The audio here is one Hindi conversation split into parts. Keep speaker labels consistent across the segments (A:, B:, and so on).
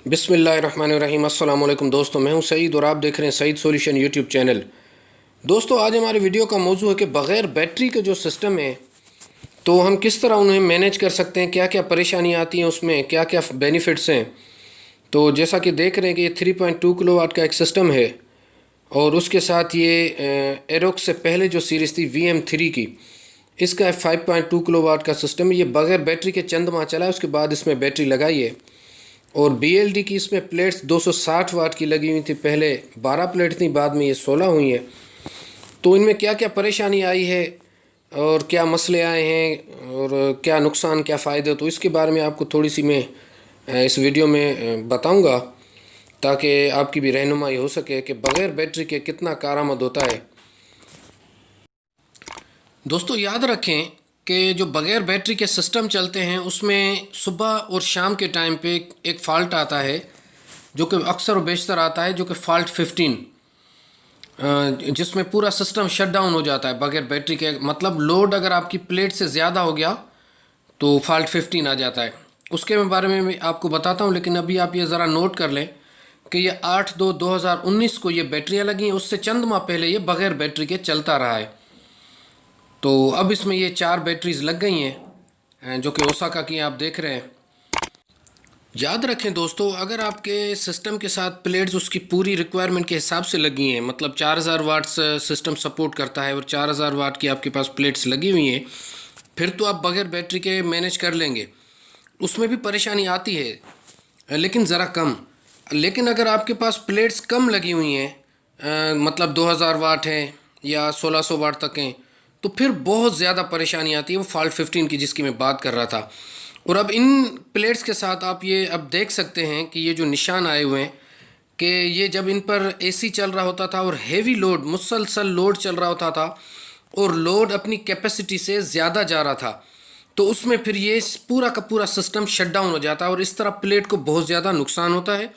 A: बिस्मिल्लाहिर्रहमानिर्रहीम। अस्सलाम वालेकुम दोस्तों, मैं हूं सईद और आप देख रहे हैं सईद सॉल्यूशन यूट्यूब चैनल। दोस्तों, आज हमारे वीडियो का मौजू है कि बग़ैर बैटरी के जो सिस्टम है तो हम किस तरह उन्हें मैनेज कर सकते हैं, क्या क्या परेशानियाँ आती हैं उसमें, क्या क्या बेनिफिट्स हैं। तो जैसा कि देख रहे हैं कि ये 3.2 किलोवाट का एक सिस्टम है और उसके साथ ये एरोक्स से पहले जो सीरीज़ थी VM3 की, इसका 5.2 किलोवाट का सिस्टम है। ये बग़ैर बैटरी के चंद माह चला है, उसके बाद इसमें बैटरी लगाई है। और BLD की इसमें प्लेट्स 260 वाट की लगी हुई थी, पहले 12 प्लेट थी, बाद में ये 16 हुई हैं। तो इनमें क्या क्या परेशानी आई है और क्या मसले आए हैं और क्या नुकसान क्या फ़ायदे, तो इसके बारे में आपको थोड़ी सी मैं इस वीडियो में बताऊंगा, ताकि आपकी भी रहनुमाई हो सके कि बग़ैर बैटरी के कितना कारआमद होता है। दोस्तों, याद रखें कि जो बग़ैर बैटरी के सिस्टम चलते हैं उसमें सुबह और शाम के टाइम पे एक फ़ाल्ट आता है, जो कि अक्सर और बेशतर आता है, जो कि फ़ाल्ट 15, जिसमें पूरा सिस्टम शट डाउन हो जाता है बग़ैर बैटरी के। मतलब लोड अगर आपकी प्लेट से ज़्यादा हो गया तो फ़ाल्ट 15 आ जाता है। उसके बारे में मैं आपको बताता हूँ, लेकिन अभी आप ये ज़रा नोट कर लें कि ये 8/2/2019 को ये बैटरियाँ लगी हैं। उससे चंद माह पहले ये बग़ैर बैटरी के चलता रहा है। तो अब इसमें ये 4 बैटरीज लग गई हैं, जो कि ओसाका की आप देख रहे हैं। याद रखें दोस्तों, अगर आपके सिस्टम के साथ प्लेट्स उसकी पूरी रिक्वायरमेंट के हिसाब से लगी हैं, मतलब 4000 वाट्स सिस्टम सपोर्ट करता है और 4000 वाट की आपके पास प्लेट्स लगी हुई हैं, फिर तो आप बग़ैर बैटरी के मैनेज कर लेंगे। उसमें भी परेशानी आती है लेकिन ज़रा कम। लेकिन अगर आपके पास प्लेट्स कम लगी हुई हैं, मतलब 2000 वाट हैं या 1600 वाट तक हैं, तो फिर बहुत ज़्यादा परेशानी आती है, वो फ़ाल्ट 15 की जिसकी मैं बात कर रहा था। और अब इन प्लेट्स के साथ आप ये अब देख सकते हैं कि ये जो निशान आए हुए हैं, कि ये जब इन पर AC चल रहा होता था और हेवी लोड, मुसलसल लोड चल रहा होता था और लोड अपनी कैपेसिटी से ज़्यादा जा रहा था, तो उसमें फिर ये पूरा का पूरा सिस्टम शट डाउन हो जाता है और इस तरह प्लेट को बहुत ज़्यादा नुकसान होता है।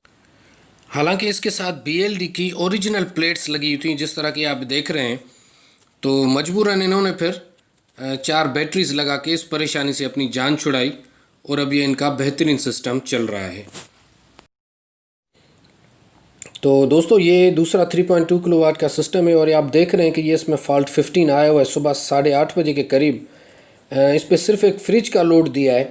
A: हालांकि इसके साथ BLD की ओरिजिनल प्लेट्स लगी हुई थी, जिस तरह की आप देख रहे हैं। तो मजबूरन इन्होंने फिर 4 बैटरीज लगा के इस परेशानी से अपनी जान छुड़ाई और अब ये इनका बेहतरीन सिस्टम चल रहा है। तो दोस्तों, ये दूसरा 3.2 किलोवाट का सिस्टम है और ये आप देख रहे हैं कि ये इसमें फ़ाल्ट 15 आया हुआ है सुबह 8:30 बजे के करीब। इस पर सिर्फ एक फ्रिज का लोड दिया है,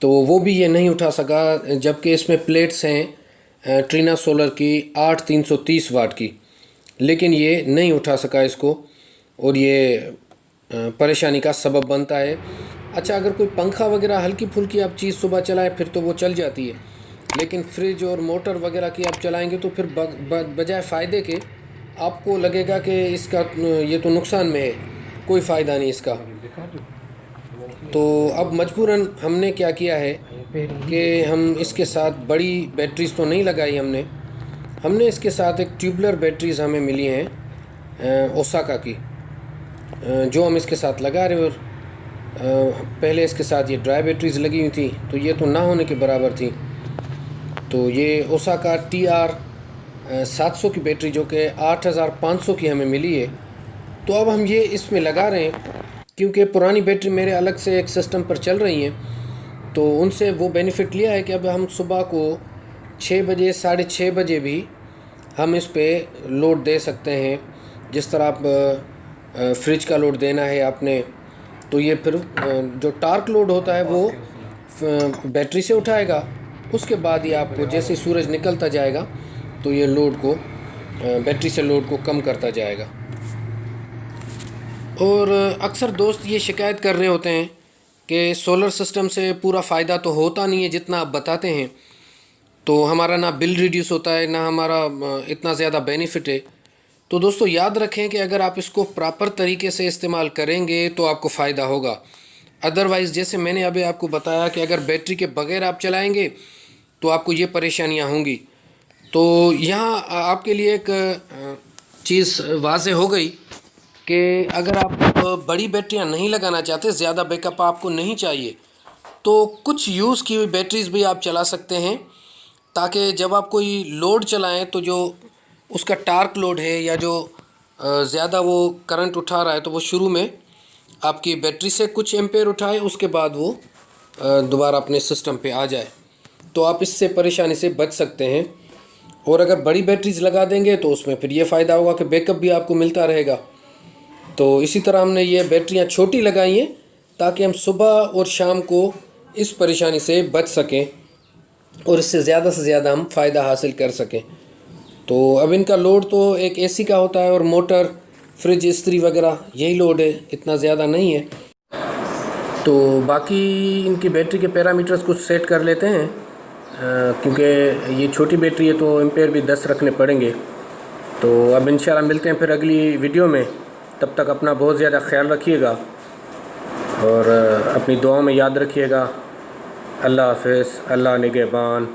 A: तो वो भी ये नहीं उठा सका, जबकि इसमें प्लेट्स हैं ट्रीना सोलर की 8/330 वाट की, लेकिन ये नहीं उठा सका इसको और ये परेशानी का सबब बनता है। अच्छा, अगर कोई पंखा वगैरह हल्की फुल्की आप चीज़ सुबह चलाएं फिर तो वो चल जाती है, लेकिन फ्रिज और मोटर वगैरह की आप चलाएंगे तो फिर बजाय फ़ायदे के आपको लगेगा कि इसका ये तो नुकसान में है, कोई फ़ायदा नहीं इसका। तो अब मजबूरन हमने क्या किया है कि हम इसके साथ बड़ी बैटरीज तो नहीं लगाई, हमने इसके साथ एक ट्यूबलर बैटरीज हमें मिली हैं ओसाका की, जो हम इसके साथ लगा रहे हैं। और पहले इसके साथ ये ड्राई बैटरीज लगी हुई थी, तो ये तो ना होने के बराबर थी। तो ये ओसाका TR 700 की बैटरी, जो कि 8500 की हमें मिली है, तो अब हम ये इसमें लगा रहे हैं, क्योंकि पुरानी बैटरी मेरे अलग से एक सिस्टम पर चल रही हैं, तो उनसे वो बेनिफिट लिया है कि अब हम सुबह को 6 बजे 6:30 बजे भी हम इस पे लोड दे सकते हैं। जिस तरह आप फ्रिज का लोड देना है आपने, तो ये फिर जो टार्क लोड होता है वो बैटरी से उठाएगा। उसके बाद ये आपको जैसे सूरज निकलता जाएगा तो ये लोड को बैटरी से लोड को कम करता जाएगा। और अक्सर दोस्त ये शिकायत कर रहे होते हैं कि सोलर सिस्टम से पूरा फ़ायदा तो होता नहीं है जितना आप बताते हैं, तो हमारा ना बिल रिड्यूस होता है, ना हमारा इतना ज़्यादा बेनिफिट है। तो दोस्तों, याद रखें कि अगर आप इसको प्रॉपर तरीके से इस्तेमाल करेंगे तो आपको फ़ायदा होगा। अदरवाइज़, जैसे मैंने अभी आपको बताया कि अगर बैटरी के बगैर आप चलाएंगे तो आपको ये परेशानियां होंगी। तो यहाँ आपके लिए एक चीज़ वाज़े हो गई कि अगर आप बड़ी बैटरियां नहीं लगाना चाहते, ज़्यादा बैकअप आपको नहीं चाहिए, तो कुछ यूज़ की हुई बैटरीज भी आप चला सकते हैं, ताकि जब आप कोई लोड चलाएं तो जो उसका टार्क लोड है या जो ज़्यादा वो करंट उठा रहा है, तो वो शुरू में आपकी बैटरी से कुछ एम्पेयर उठाए, उसके बाद वो दोबारा अपने सिस्टम पे आ जाए। तो आप इससे परेशानी से बच सकते हैं। और अगर बड़ी बैटरीज लगा देंगे तो उसमें फिर ये फ़ायदा होगा कि बैकअप भी आपको मिलता रहेगा। तो इसी तरह हमने ये बैटरियाँ छोटी लगाई हैं ताकि हम सुबह और शाम को इस परेशानी से बच सकें और इससे ज़्यादा से ज़्यादा हम फ़ायदा हासिल कर सकें। तो अब इनका लोड तो एक एसी का होता है और मोटर, फ्रिज, इस्त्री वगैरह यही लोड है, इतना ज़्यादा नहीं है। तो बाकी इनकी बैटरी के पैरामीटर्स कुछ सेट कर लेते हैं, क्योंकि ये छोटी बैटरी है तो एम्पेयर भी 10 रखने पड़ेंगे। तो अब इंशाल्लाह मिलते हैं फिर अगली वीडियो में। तब तक अपना बहुत ज़्यादा ख्याल रखिएगा और अपनी दुआओं में याद रखिएगा। अल्लाह हाफ़िज़, अल्लाह निगहबान।